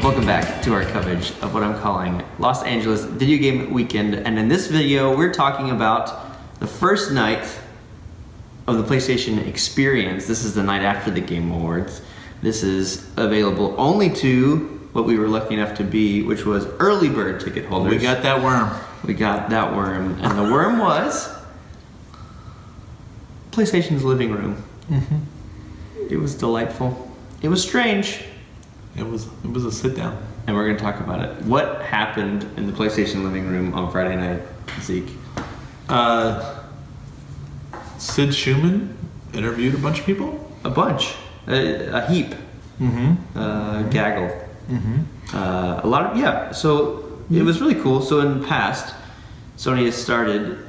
Welcome back to our coverage of what I'm calling Los Angeles Video Game Weekend, and in this video we're talking about the first night of the PlayStation Experience. This is the night after the Game Awards. This is available only to what we were lucky enough to be, which was early bird ticket holders. We got that worm. We got that worm, and the worm was PlayStation's living room. It was delightful. It was strange. It was a sit down. And we're going to talk about it. What happened in the PlayStation living room on Friday night, Zeke? Sid Schumann interviewed a bunch of people. A bunch. A heap. Gaggle. A lot of, yeah. So it was really cool. So in the past, Sony has started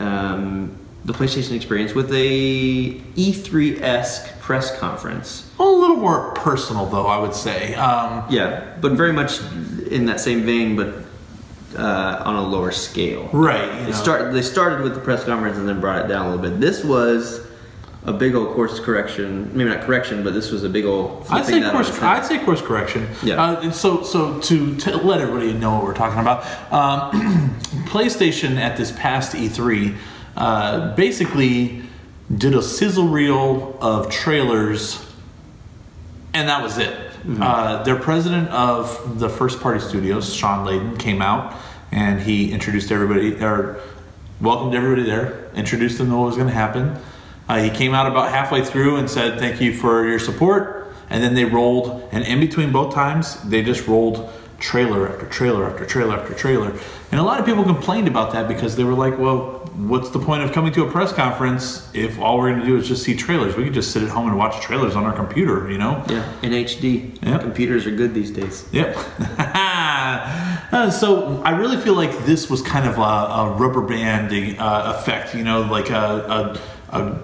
the PlayStation Experience with a E3-esque press conference. A little more personal, though, I would say. Yeah, but very much in that same vein, but on a lower scale. Right. They started with the press conference and then brought it down a little bit. This was a big old course correction. Maybe not correction, but this was a big old. I'd say course correction. Yeah. So to let everybody know what we're talking about, PlayStation at this past E3 basically did a sizzle reel of trailers, and that was it. Their president of the first party studios, Sean Layden, came out and he introduced everybody, or welcomed everybody there, introduced them to what was going to happen. He came out about halfway through and said, "Thank you for your support," and then they rolled, and in between both times, they just rolled trailer after trailer after trailer after trailer. And a lot of people complained about that because they were like, well, what's the point of coming to a press conference if all we're going to do is just see trailers? We could just sit at home and watch trailers on our computer, you know? Yeah, in HD. Yep. Computers are good these days. Yep. So I really feel like this was kind of a rubber banding effect, you know, like a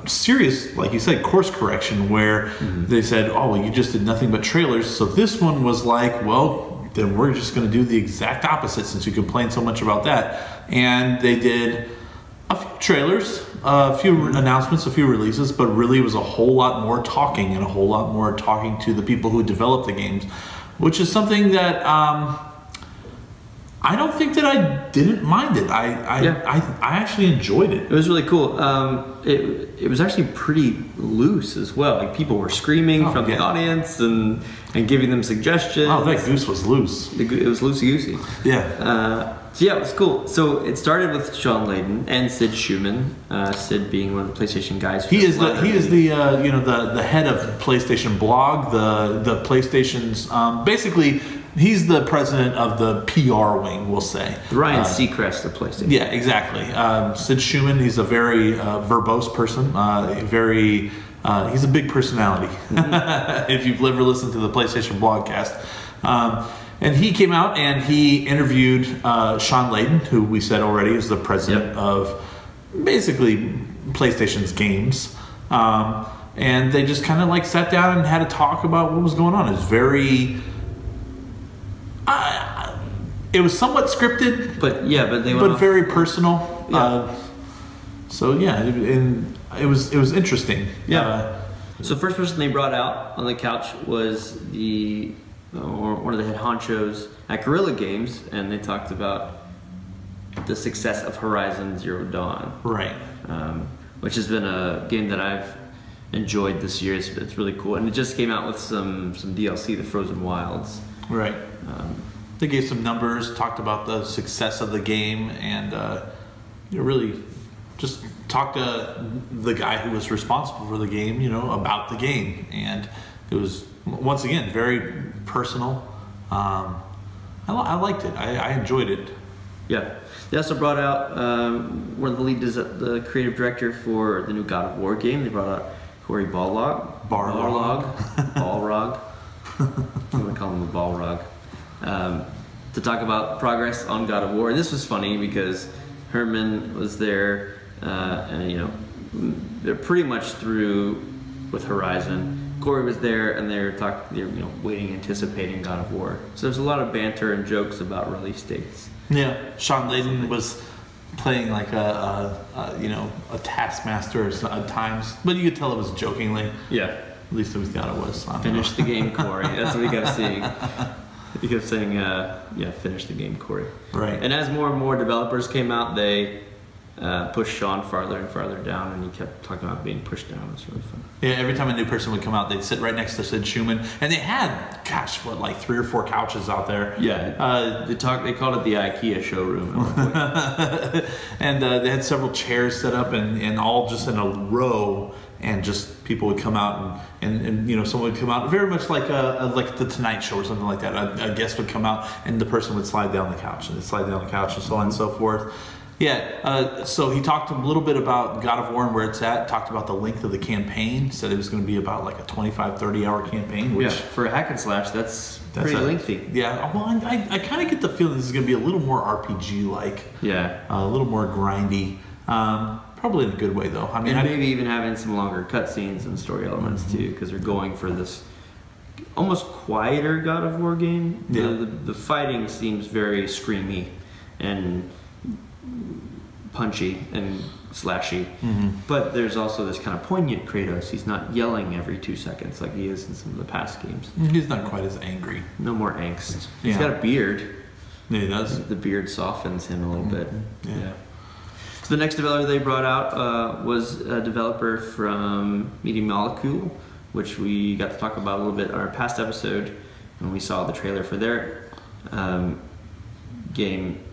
serious, like you said, course correction where they said, oh, well, you just did nothing but trailers. So this one was like, well, then we're just going to do the exact opposite since you complained so much about that. And they did a few trailers, a few announcements, a few releases, but really it was a whole lot more talking and a whole lot more talking to the people who developed the games, which is something that I don't think that I didn't mind it. I actually enjoyed it. It was really cool. It was actually pretty loose as well. Like people were screaming from the audience and giving them suggestions. Oh, that goose was loose. It was loosey-goosey. Yeah. So yeah, it was cool. So it started with Sean Layden and Sid Schumann. Sid being one of the PlayStation guys. He is the head of PlayStation blog, the PlayStation's basically. He's the president of the PR wing, we'll say. Ryan Seacrest of PlayStation. Yeah, exactly. Sid Schumann, he's a very verbose person. He's a big personality. If you've ever listened to the PlayStation blogcast. And he came out and he interviewed Sean Layden, who we said already is the president of basically PlayStation's games. And they just kind of like sat down and had a talk about what was going on. It was very... it was somewhat scripted, but very personal. Yeah. So yeah, it was interesting. Yeah. So the first person they brought out on the couch was one of the head honchos at Guerrilla Games, and they talked about the success of Horizon Zero Dawn. Right. Which has been a game that I've enjoyed this year. It's really cool, and it just came out with some DLC, The Frozen Wilds. Right. They gave some numbers, talked about the success of the game, and really just talked to the guy who was responsible for the game, you know, about the game. And it was, once again, very personal. I liked it. I enjoyed it. Yeah. They also brought out one of the creative director for the new God of War game. They brought out Cory Balrog. I'm going to call him a Balrog. To talk about progress on God of War. And this was funny because Herman was there, and you know, they're pretty much through with Horizon. Corey was there, and they were waiting, anticipating God of War. So there's a lot of banter and jokes about release dates. Yeah, Sean Layden was playing like a taskmaster at times, but you could tell it was jokingly. Yeah. At least we thought it was. Finish the game, Corey. That's what we kept seeing. He kept saying, finish the game, Corey. Right. And as more and more developers came out, they pushed Sean farther and farther down, and he kept talking about being pushed down. It was really fun. Yeah, every time a new person would come out, they'd sit right next to Sid Schumann, and they had, like 3 or 4 couches out there. Yeah, they called it the IKEA showroom at one point. And they had several chairs set up, and all just in a row, and just people would come out, and someone would come out, very much like the Tonight Show or something like that. A guest would come out, and the person would slide down the couch, and they'd slide down the couch, and so on and so forth. Yeah, so he talked a little bit about God of War and where it's at, talked about the length of the campaign, said it was going to be about like a 25-30 hour campaign. Which, for a hack and slash, that's pretty lengthy. Yeah, well, I kind of get the feeling this is going to be a little more RPG-like. Yeah. A little more grindy. Probably in a good way, though. I mean, and maybe even having some longer cutscenes and story elements, too, because they're going for this almost quieter God of War game. Yeah. The fighting seems very screamy and punchy and slashy, but there's also this kind of poignant Kratos. He's not yelling every 2 seconds like he is in some of the past games. He's not quite as angry. No more angst. He's got a beard. Yeah, he does. The beard softens him a little bit. Yeah. So the next developer they brought out was a developer from Media Molecule, which we got to talk about a little bit in our past episode when we saw the trailer for their game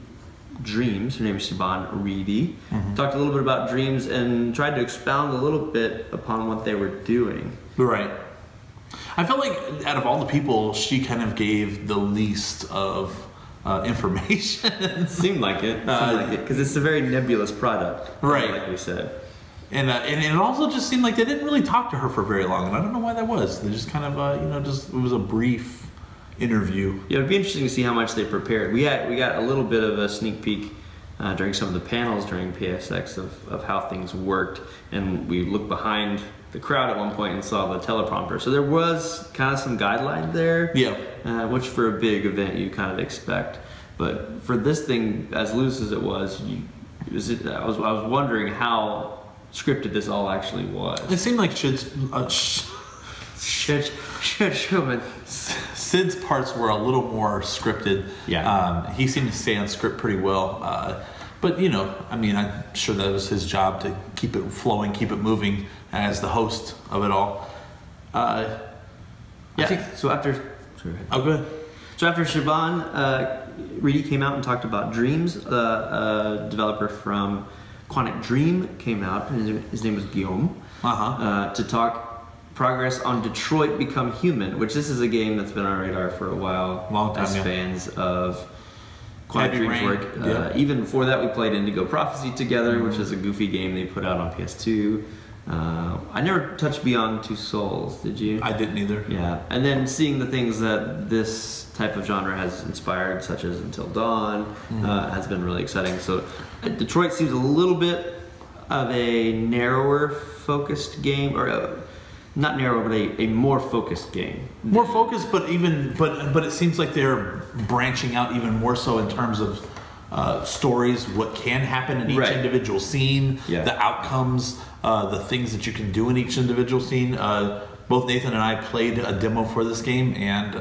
Dreams. Her name is Siobhan Reedy. Talked a little bit about Dreams and tried to expound a little bit upon what they were doing. Right. I felt like out of all the people, she kind of gave the least of information. Seemed like it. Because it's a very nebulous product. Right. Like we said. And it also just seemed like they didn't really talk to her for very long. And I don't know why that was. They just kind of, it was a brief interview. Yeah, it'd be interesting to see how much they prepared. We got a little bit of a sneak peek during some of the panels during PSX of how things worked, and we looked behind the crowd at one point and saw the teleprompter. So there was kind of some guideline there, which for a big event you kind of expect. But for this thing, as loose as it was, I was wondering how scripted this all actually was. It seemed like Sid's parts were a little more scripted. Yeah. He seemed to stay on script pretty well. But, I'm sure that was his job to keep it flowing, keep it moving as the host of it all. I think, so after... Oh, go ahead. So after Siobhan, Reedy came out and talked about Dreams, a developer from Quantic Dream came out, and his name was Guillaume, to talk progress on Detroit Become Human, which this is a game that's been on our radar for a while. Long time, as fans of Quantic Dream's work. Even before that, we played Indigo Prophecy together, which is a goofy game they put out on PS2. I never touched Beyond Two Souls, did you? I didn't either. Yeah, and then seeing the things that this type of genre has inspired, such as Until Dawn, has been really exciting. So Detroit seems a little bit of a narrower focused game, or not narrow, but a more focused game. More focused, but it seems like they're branching out even more so in terms of stories, what can happen in each individual scene, the outcomes, the things that you can do in each individual scene. Both Nathan and I played a demo for this game, and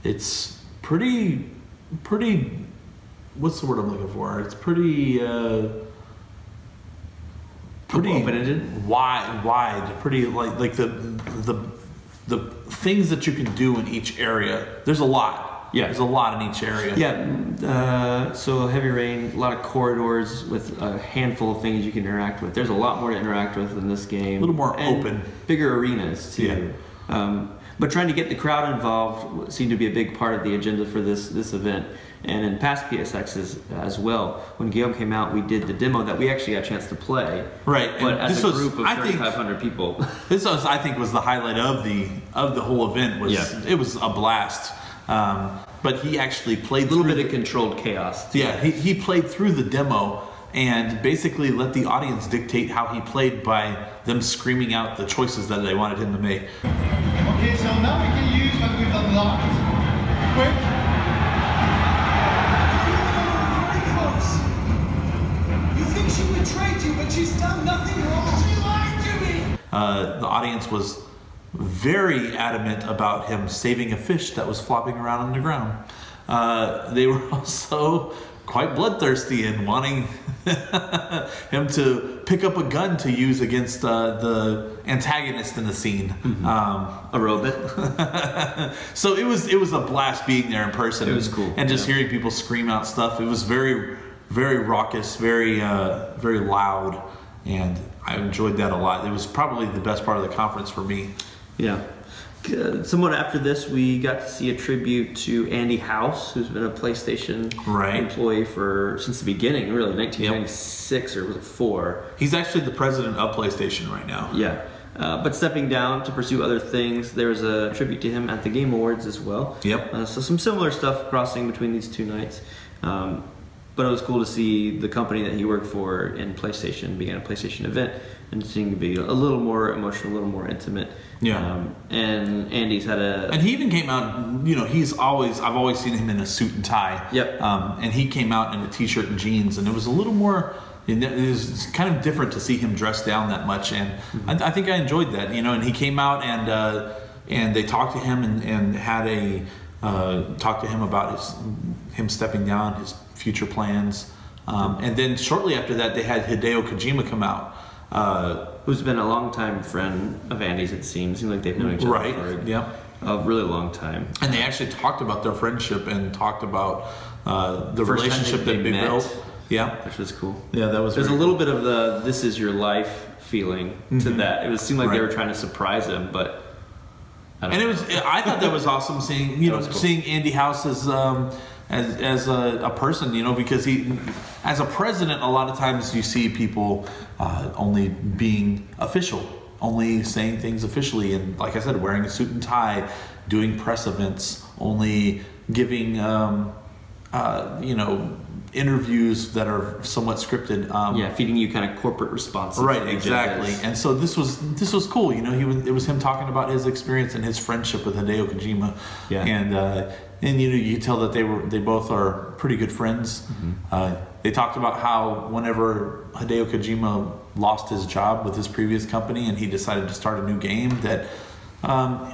it's pretty. What's the word I'm looking for? It's pretty open-ended, wide, pretty like the things that you can do in each area. There's a lot. Yeah, there's a lot in each area. Yeah. So Heavy Rain, a lot of corridors with a handful of things you can interact with. There's a lot more to interact with in this game. A little more open, bigger arenas too. Yeah. But trying to get the crowd involved seemed to be a big part of the agenda for this event. And in past PSXs as well, when Guillaume came out, we did the demo that we actually got a chance to play. Right, but as a group of 3,500 people. This was, I think, was the highlight of the whole event. It was a blast. But he actually played a little bit of controlled chaos too. Yeah, he played through the demo and basically let the audience dictate how he played by them screaming out the choices that they wanted him to make. Okay, so now we can use what we've unlocked. Quick. She betrayed you, but she's done nothing wrong. She lied to me. The audience was very adamant about him saving a fish that was flopping around on the ground. They were also quite bloodthirsty in wanting him to pick up a gun to use against the antagonist in the scene. A robot. So it was a blast being there in person. It was cool. And just hearing people scream out stuff. It was very, very raucous, very very loud, and I enjoyed that a lot. It was probably the best part of the conference for me. Yeah. Somewhat after this, we got to see a tribute to Andy House, who's been a PlayStation employee since the beginning, really, 1996 or was it 4? He's actually the president of PlayStation right now. Yeah. But stepping down to pursue other things, there was a tribute to him at the Game Awards as well. Yep. So some similar stuff crossing between these two nights. But it was cool to see the company that he worked for in PlayStation being at a PlayStation event and seeming to be a little more emotional, a little more intimate. Yeah. And Andy's had and he even came out, you know, I've always seen him in a suit and tie. Yep. And he came out in a t-shirt and jeans, and it was a little more, it was kind of different to see him dressed down that much, and I think I enjoyed that, you know. And he came out and they talked to him and had talked to him about him stepping down, his future plans, and then shortly after that they had Hideo Kojima come out, who's been a longtime friend of Andy's. It seems like they've known each other for a really long time. And they actually talked about their friendship and talked about the First relationship that they built. Yeah, which was cool. Yeah, that was. There's a little bit of the "this is your life" feeling to that. It seemed like they were trying to surprise him, but. I thought that was awesome seeing Andy House as a person, you know, because he, as a president, a lot of times you see people only being official, only saying things officially, and like I said, wearing a suit and tie, doing press events, only giving interviews that are somewhat scripted. Feeding you kind of corporate responses. Right, exactly. And so this was cool. You know, it was him talking about his experience and his friendship with Hideo Kojima. Yeah. And you know, you could tell that they both are pretty good friends. They talked about how whenever Hideo Kojima lost his job with his previous company and he decided to start a new game, that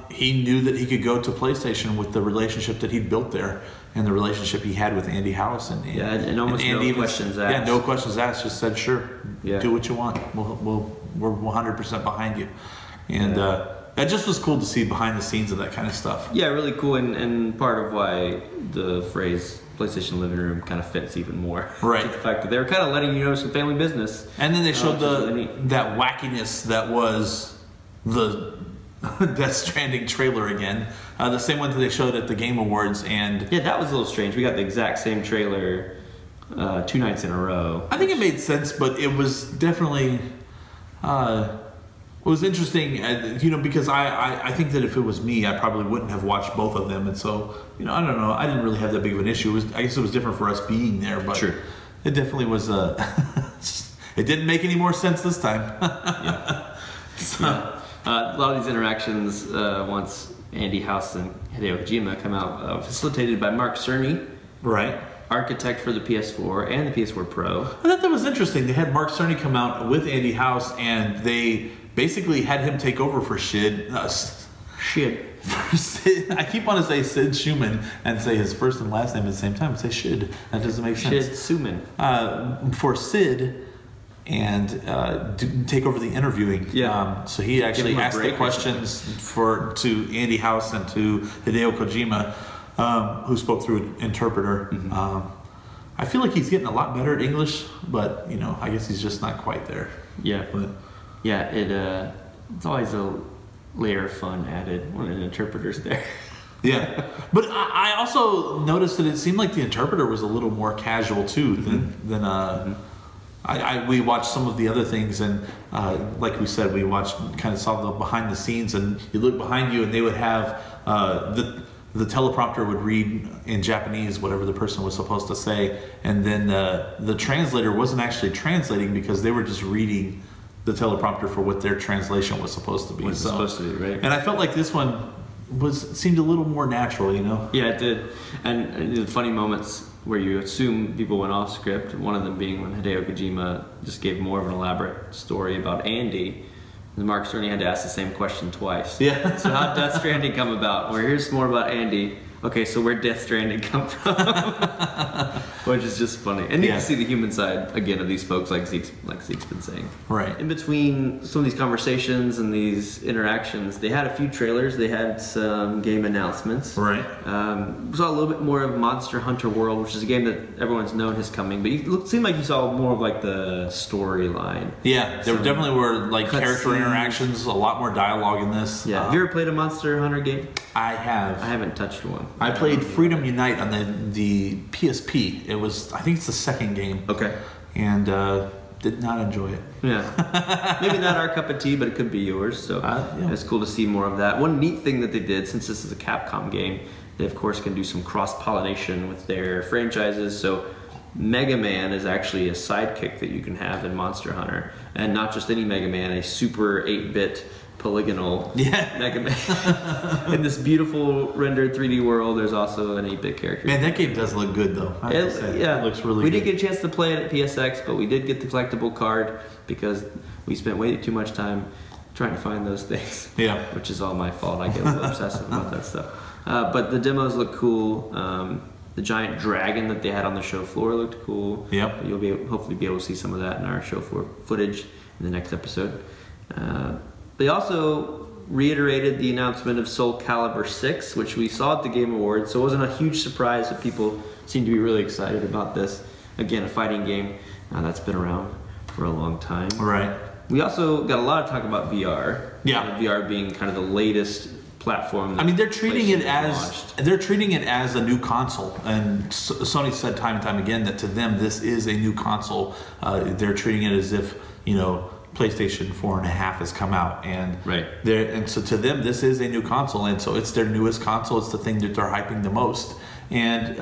he knew that he could go to PlayStation with the relationship that he'd built there and the relationship he had with Andy House. And almost no questions asked. Yeah, no questions asked. Just said, sure, do what you want. We're 100% behind you. And that just was cool to see behind the scenes of that kind of stuff. Yeah, really cool, and part of why the phrase PlayStation Living Room kind of fits even more. Right. The fact that they were kind of letting you know some family business. And then they showed that wackiness that was the Death Stranding trailer again. The same one that they showed at the Game Awards. And yeah, that was a little strange. We got the exact same trailer 2 nights in a row. I think it made sense, but it was definitely... it was interesting, you know, because I think that if it was me, I probably wouldn't have watched both of them. And so, you know, I don't know. I didn't really have that big of an issue. I guess it was different for us being there, but sure. It definitely was... it didn't make any more sense this time. Yeah. So, a lot of these interactions, once Andy House and Hideo Kojima come out, facilitated by Mark Cerny. Right. Architect for the PS4 and the PS4 Pro. I thought that was interesting. They had Mark Cerny come out with Andy House, and they basically had him take over for Sid. I keep wanting to say Sid Schumann and say his first and last name at the same time. Say Shid. That doesn't make sense. Shid Schumann. For Sid, and take over the interviewing. Yeah. So he actually asked the questions to Andy House and to Hideo Kojima, who spoke through an interpreter. I feel like he's getting a lot better at English, but you know, I guess he's just not quite there. Yeah. But yeah, it's always a layer of fun added when an interpreter's there. Yeah, but I also noticed that it seemed like the interpreter was a little more casual too than we watched some of the other things, and like we said, we saw the behind the scenes, and you look behind you and they would have the teleprompter would read in Japanese whatever the person was supposed to say, and then the translator wasn't actually translating because they were just reading the teleprompter for what their translation was supposed to be. Supposed to be, right? And I felt like this one seemed a little more natural, you know? Yeah, it did. And the funny moments where you assume people went off script, one of them being when Hideo Kojima just gave more of an elaborate story about Andy. Mark Cerny had to ask the same question twice. Yeah. So how'd Death Stranding come about? Well, here's more about Andy. Okay, so where'd Death Stranding come from? Which is just funny. And you can see the human side, again, of these folks, like Zeke's been saying. Right. In between some of these conversations and these interactions, they had a few trailers. They had some game announcements. Right. We saw a little bit more of Monster Hunter World, which is a game that everyone's known is coming. But it seemed like you saw more of like the storyline. Yeah, there definitely were like character interactions, a lot more dialogue in this. Yeah. Have you ever played a Monster Hunter game? I have. I haven't touched one. I played Freedom Unite on the PSP. It was, I think it's the second game. Okay. And did not enjoy it. Yeah. Maybe not our cup of tea, but it could be yours. So it's cool to see more of that. One neat thing that they did, since this is a Capcom game, they of course can do some cross-pollination with their franchises. So Mega Man is actually a sidekick that you can have in Monster Hunter. And not just any Mega Man, a super 8-bit polygonal Mega Man. In this beautiful rendered 3D world, there's also an 8-bit character. Man, that game does look good though. It looks really good. We didn't get a chance to play it at PSX, but we did get the collectible card because we spent way too much time trying to find those things. Yeah. Which is all my fault. I get a little obsessive about that stuff. But the demos look cool. The giant dragon that they had on the show floor looked cool. Yep. You'll hopefully be able to see some of that in our show floor footage in the next episode. They also reiterated the announcement of Soul Calibur 6, which we saw at the Game Awards, so it wasn't a huge surprise that people seem to be really excited about this. Again, a fighting game that's been around for a long time. Right. We also got a lot of talk about VR. Yeah. VR being kind of the latest platform. I mean, they're treating it as a new console, and Sony said time and time again that to them this is a new console. They're treating it as if, you know, PlayStation 4.5 has come out, and so to them this is a new console, and so it's their newest console. It's the thing that they're hyping the most, and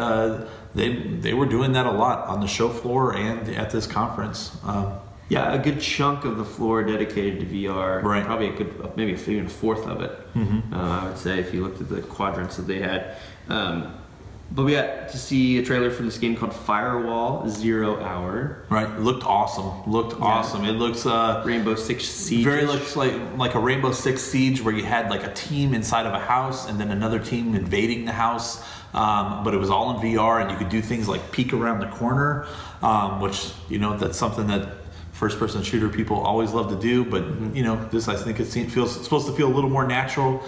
they were doing that a lot on the show floor and at this conference. Yeah, a good chunk of the floor dedicated to VR. Right. Probably maybe even a fourth of it. I would say if you looked at the quadrants that they had. But we got to see a trailer for this game called Firewall 0 Hour. Right, looked awesome. Awesome. It looks Rainbow Six Siege. Very looks like a Rainbow Six Siege where you had like a team inside of a house and then another team invading the house. But it was all in VR, and you could do things like peek around the corner, which, you know, that's something that first-person shooter people always love to do. But you know, this, I think it's supposed to feel a little more natural.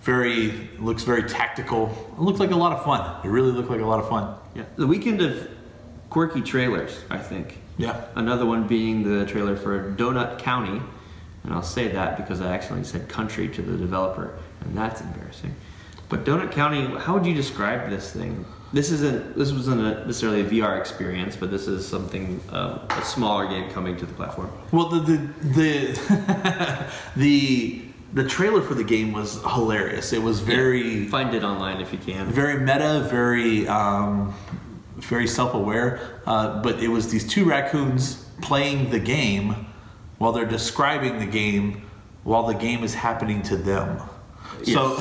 Looks very tactical. It looked like a lot of fun. It really looked like a lot of fun. Yeah. The weekend of quirky trailers, I think. Yeah. Another one being the trailer for Donut County, and I'll say that because I accidentally said country to the developer, and that's embarrassing. But Donut County, how would you describe this thing? This wasn't necessarily a VR experience, but this is something a smaller game coming to the platform. Well, the trailer for the game was hilarious. It was very... Find it online if you can. Very meta, very self-aware. But it was these two raccoons playing the game while they're describing the game while the game is happening to them. Yes. So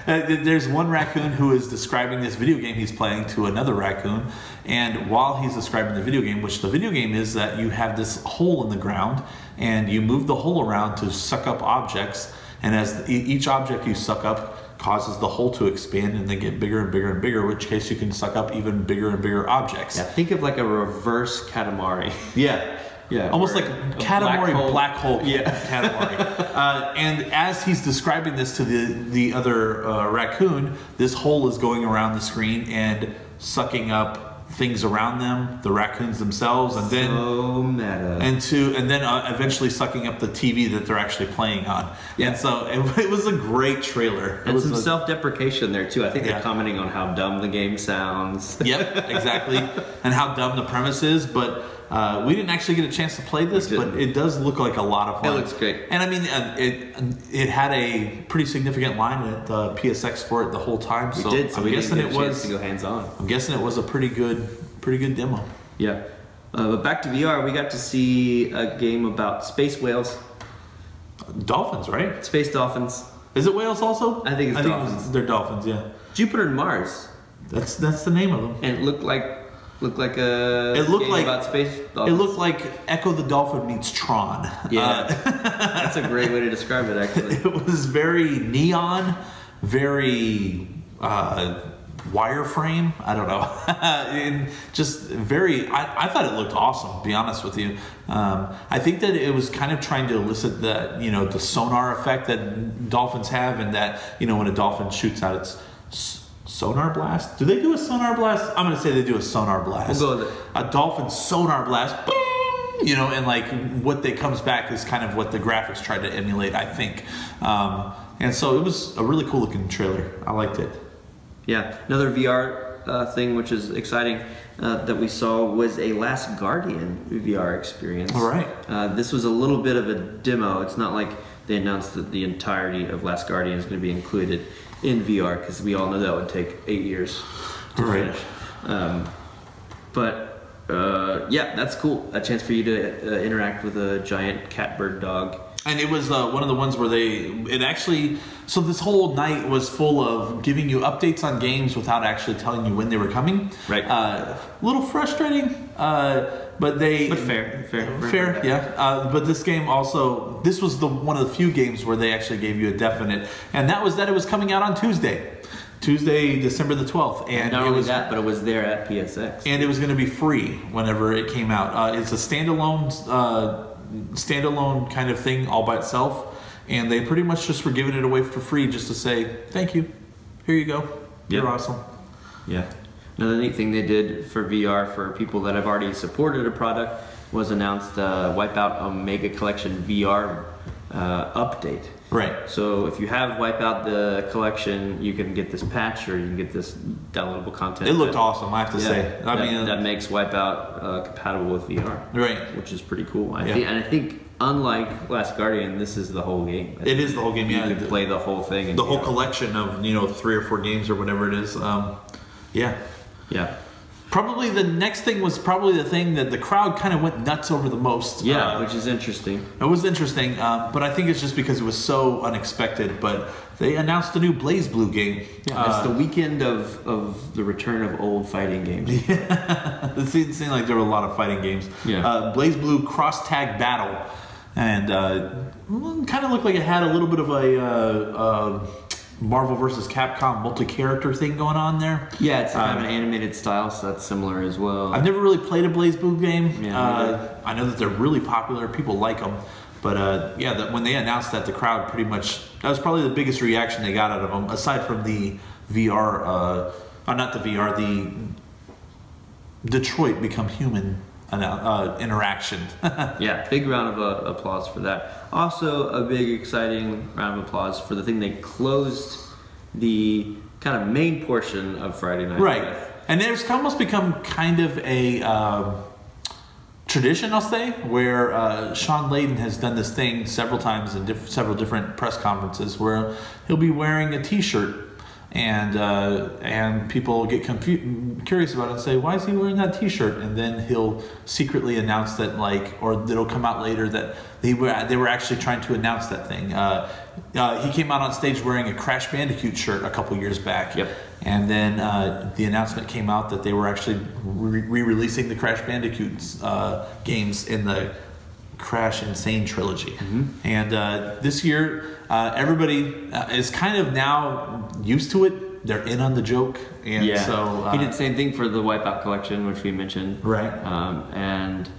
there's one raccoon who is describing this video game he's playing to another raccoon, and while he's describing the video game, which the video game is that you have this hole in the ground and you move the hole around to suck up objects, and as each object you suck up causes the hole to expand and then get bigger and bigger and bigger, in which case you can suck up even bigger and bigger objects. Yeah, think of like a reverse Katamari. Yeah, almost like Katamari black hole Katamari. And as he's describing this to the other raccoon, this hole is going around the screen and sucking up things around them, the raccoons themselves, and then eventually sucking up the TV that they're actually playing on. Yeah. And so it was a great trailer. And some self-deprecation there too. I think they're commenting on how dumb the game sounds. Yep, exactly, and how dumb the premise is, but. We didn't actually get a chance to play this, but it does look like a lot of fun. It looks great. And I mean, it had a pretty significant line at the PSX for it the whole time. So I'm guessing it was to go hands-on. I'm guessing it was a pretty good demo. Yeah. But back to VR, we got to see a game about space whales. Dolphins, right? Space dolphins. Is it whales also? I think it's dolphins. They're dolphins, yeah. Jupiter and Mars. That's the name of them. And it looked like Looked like a It looked game like about space dolphins. It looked like Echo the Dolphin meets Tron. Yeah, that's a great way to describe it. Actually, it was very neon, very wireframe. I don't know, and just very. I thought it looked awesome. To be honest with you, I think that it was kind of trying to elicit the the sonar effect that dolphins have, and that when a dolphin shoots out its sonar blast. Do they do a sonar blast? I'm going to say they do a sonar blast. We'll go with it. A dolphin sonar blast. Boom! And like what that comes back is kind of what the graphics tried to emulate, I think. And so it was a really cool looking trailer. I liked it. Yeah, another VR thing which is exciting that we saw was a Last Guardian VR experience. All right. This was a little bit of a demo. It's not like they announced that the entirety of Last Guardian is going to be included in VR, because we all know that would take 8 years to finish. Yeah, that's cool. A chance for you to interact with a giant catbird dog. And it was one of the ones where so this whole night was full of giving you updates on games without actually telling you when they were coming. Right. A little frustrating, but fair, yeah. But this game also, this was one of the few games where they actually gave you a definite, and that was that it was coming out on Tuesday, December the 12th. And not only that, but it was there at PSX. And it was going to be free whenever it came out. It's a standalone kind of thing all by itself, and they pretty much just were giving it away for free just to say thank you, here you go, you're awesome. Yeah. Another neat thing they did for VR for people that have already supported a product was announced Wipeout Omega Collection VR update. Right. So if you have Wipeout the collection, you can get this patch, or you can get this downloadable content. It looked awesome, I have to say. I mean, that makes Wipeout compatible with VR. Right. Which is pretty cool. I think unlike Last Guardian, this is the whole game. It is the whole game. You can play the whole thing. In the VR. whole collection of 3 or 4 games or whatever it is. Yeah. Yeah. Probably the next thing was probably the thing that the crowd kind of went nuts over the most. Yeah, which is interesting. It was interesting, but I think it's just because it was so unexpected. But they announced a new Blaze Blue game. Yeah, it's the weekend of the return of old fighting games. Yeah, it seemed like there were a lot of fighting games. Yeah. Blaze Blue Cross Tag Battle, and kind of looked like it had a little bit of a Marvel vs. Capcom multi-character thing going on there. Yeah, it's kind of an animated style, so that's similar as well. I've never really played a Blaze Blue game. Yeah, I know that they're really popular. People like them. But when they announced that, the crowd pretty much, that was probably the biggest reaction they got out of them, aside from the VR, not the VR, the Detroit Become Human interaction. Yeah, big round of applause for that. Also, a big exciting round of applause for the thing they closed the kind of main portion of Friday night. Right, with. And there's almost become kind of a tradition, I'll say, where Sean Layden has done this thing several times in several different press conferences, where he'll be wearing a T-shirt. And people get curious about it and say, why is he wearing that T-shirt? And then he'll secretly announce that, or it'll come out later that they were actually trying to announce that thing. He came out on stage wearing a Crash Bandicoot shirt a couple years back. Yep. And then the announcement came out that they were actually re-releasing the Crash Bandicoot games in the Crash Insane trilogy. Mm-hmm. And this year, everybody is kind of now used to it. They're in on the joke. And so he did the same thing for the Wipeout collection, which we mentioned. Right. And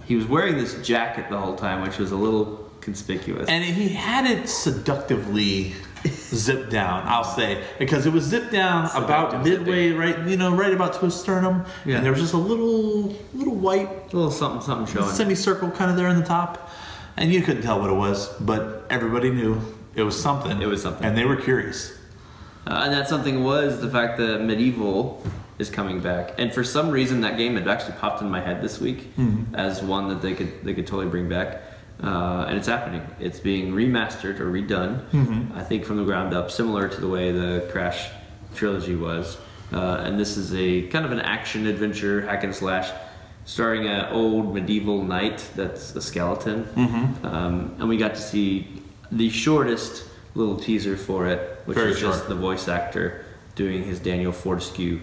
he was wearing this jacket the whole time, which was a little conspicuous. And he had it seductively zipped down, I'll say, because it was zipped down about midway, right about to his sternum. Yeah. And there was just a little white, a little something showing. Semicircle kind of there in the top. And you couldn't tell what it was, but everybody knew it was something. It was something. And they were curious. And that something was the fact that Medieval is coming back. And for some reason, that game had actually popped in my head this week as one that they could totally bring back. And it's happening. It's being remastered or redone, I think from the ground up, similar to the way the Crash trilogy was. And this is a kind of an action-adventure hack and slash starring an old medieval knight that's a skeleton. And we got to see the shortest little teaser for it, which is just the voice actor doing his Daniel Fortescue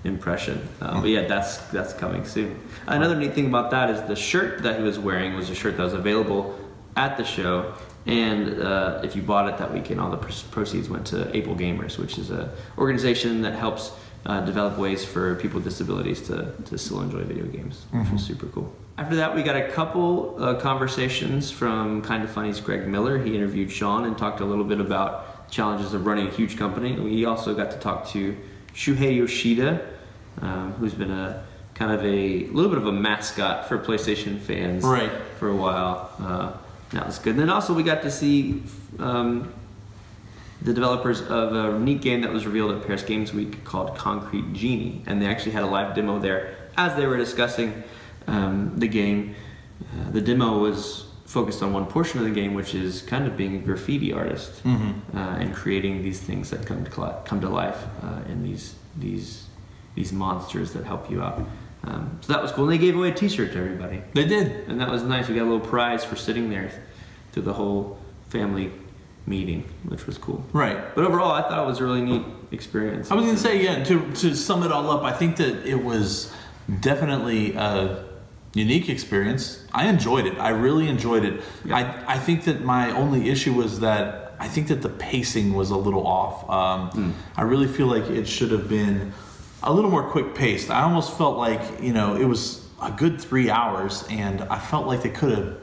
impression. But yeah, that's coming soon. Another neat thing about that is the shirt that he was wearing was a shirt that was available at the show, and if you bought it that weekend, all the proceeds went to Able Gamers, which is an organization that helps develop ways for people with disabilities to still enjoy video games, which was super cool. After that, we got a couple conversations from Kind of Funny's Greg Miller. He interviewed Sean and talked a little bit about challenges of running a huge company. We also got to talk to Shuhei Yoshida, who's been a kind of a little bit of a mascot for PlayStation fans for a while. That was good. And then also we got to see the developers of a neat game that was revealed at Paris Games Week called Concrete Genie, and they actually had a live demo there as they were discussing the game. The demo was focused on one portion of the game, which is kind of being a graffiti artist and creating these things that come to life in these monsters that help you out. So that was cool. And they gave away a t-shirt to everybody. They did. And that was nice. We got a little prize for sitting there through the whole family meeting, which was cool. Right. But overall, I thought it was a really neat experience. I was going to say, yeah, to sum it all up, I think that it was definitely a unique experience. I enjoyed it. I really enjoyed it. Yeah. I think that my only issue was that I think that the pacing was a little off. I really feel like it should have been a little more quick paced. I almost felt like, it was a good 3 hours, and I felt like they could have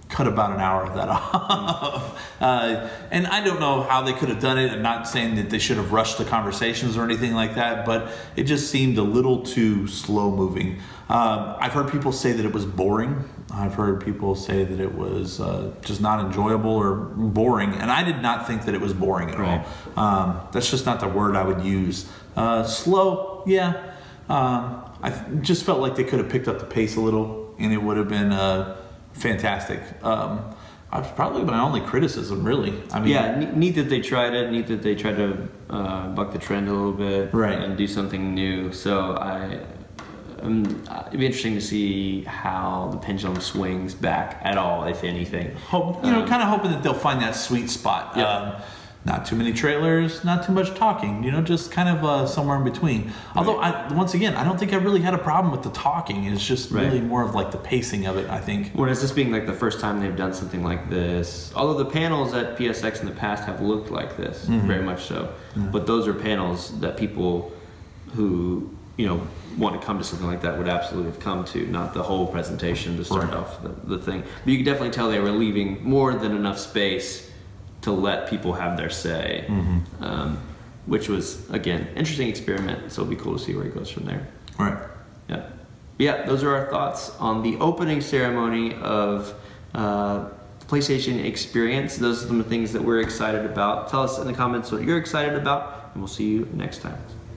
cut about an hour of that off. And I don't know how they could have done it. I'm not saying that they should have rushed the conversations or anything like that, but it just seemed a little too slow moving. I've heard people say that it was boring. I've heard people say that it was just not enjoyable or boring, and I did not think that it was boring at all. That's just not the word I would use. Slow, yeah. I just felt like they could have picked up the pace a little, and it would have been fantastic. Probably my only criticism, really. I mean, yeah, neat that they tried it. Neat that they tried to buck the trend a little bit, and do something new. So it'd be interesting to see how the pendulum swings back at all, if anything. Kind of hoping that they'll find that sweet spot. Yep. Not too many trailers, not too much talking, just kind of somewhere in between. Although, once again, I don't think I really had a problem with the talking. It's just really more of like the pacing of it, I think. Whereas this being like the first time they've done something like this, although the panels at PSX in the past have looked like this, very much so, but those are panels that people who, want to come to something like that would absolutely have come to, not the whole presentation to start off the thing. But you could definitely tell they were leaving more than enough space to let people have their say, which was, again, interesting experiment. So it'll be cool to see where it goes from there. Right. Yeah, those are our thoughts on the opening ceremony of the PlayStation Experience. Those are the things that we're excited about. Tell us in the comments what you're excited about, and we'll see you next time.